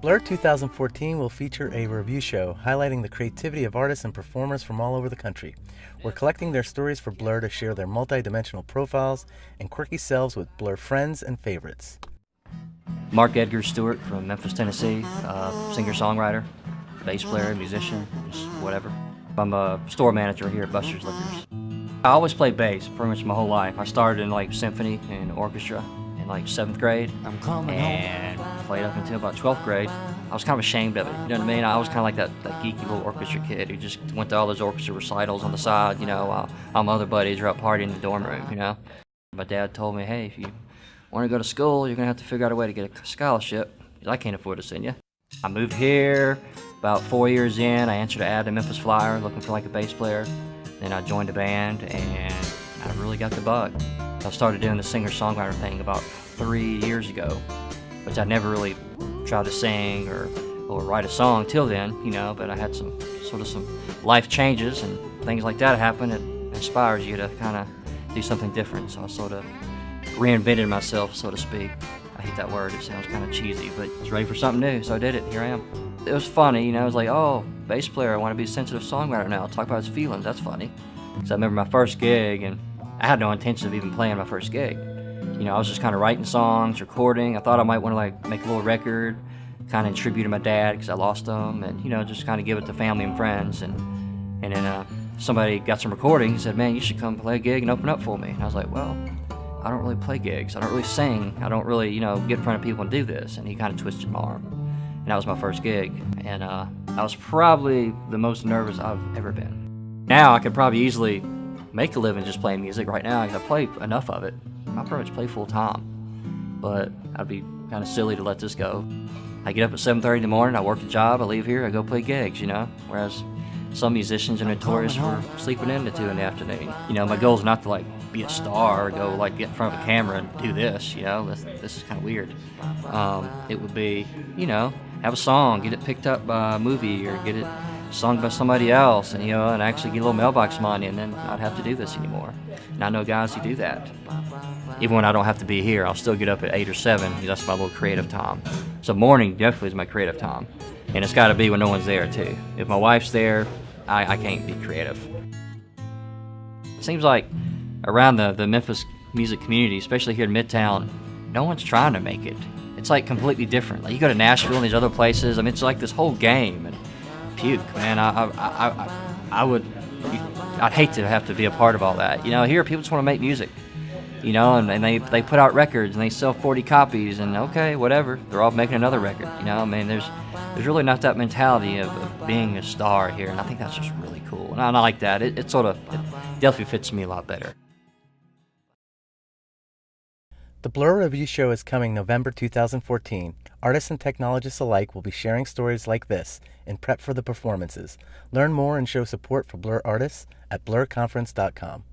Blur 2014 will feature a review show highlighting the creativity of artists and performers from all over the country. We're collecting their stories for Blur to share their multi-dimensional profiles and quirky selves with Blur friends and favorites. Edgar Stuart from Memphis, Tennessee, singer-songwriter, bass player, musician, just whatever. I'm a store manager here at Buster's Liquors. I always played bass pretty much my whole life. I started in symphony and orchestra in 7th grade and played up until about 12th grade. I was kind of ashamed of it, you know what I mean? I was kind of like that geeky little orchestra kid who just went to all those orchestra recitals on the side, while all my other buddies were out partying in the dorm room, My dad told me, hey, if you want to go to school, you're going to have to figure out a way to get a scholarship, because I can't afford to send you. I moved here about 4 years in. I answered an ad in Memphis Flyer looking for a bass player. Then I joined a band and I really got the bug. I started doing the singer-songwriter thing about 3 years ago, which I never really tried to sing or write a song till then, but I had some life changes and things like that happen. It inspires you to kind of do something different. So I sort of reinvented myself, so to speak. I hate that word, it sounds kind of cheesy, but I was ready for something new, so I did it. Here I am. It was funny, it was like, oh, bass player, I want to be a sensitive songwriter now, talk about his feelings, that's funny. So I remember my first gig, and I had no intention of even playing my first gig. I was just kind of writing songs, recording. I thought I might want to make a little record, kind of in tribute to my dad, because I lost him, and just kind of give it to family and friends. And then somebody got some recordings and said, man, you should come play a gig and open up for me. And I was like, well, I don't really play gigs. I don't really sing. I don't really, get in front of people and do this. And he kind of twisted my arm. And that was my first gig. And I was probably the most nervous I've ever been. Now I could probably easily make a living just playing music right now, because I play enough of it. I pretty much play full time. But I'd be kind of silly to let this go. I get up at 7:30 in the morning, I work a job, I leave here, I go play gigs, Whereas some musicians are notorious for sleeping in at 2 in the afternoon. My goal is not to be a star or go get in front of a camera and do this, this is kind of weird. It would be, have a song, get it picked up by a movie or get it sung by somebody else and, and actually get a little mailbox money, and then I'd have to do this anymore. And I know guys who do that. Even when I don't have to be here, I'll still get up at 8 or 7, because that's my little creative time. So morning definitely is my creative time. And it's got to be when no one's there, too. If my wife's there, I can't be creative. It seems like around the Memphis music community, especially here in Midtown, no one's trying to make it. It's completely different. You go to Nashville and these other places, it's like this whole game. And puke, man. I'd hate to have to be a part of all that. Here people just want to make music. And they put out records and they sell 40 copies and okay, whatever. They're all making another record. There's really not that mentality of being a star here, and I think that's just really cool. And I like that. It definitely fits me a lot better. The Blur Review Show is coming November 2014. Artists and technologists alike will be sharing stories like this in prep for the performances. Learn more and show support for Blur artists at blurconference.com.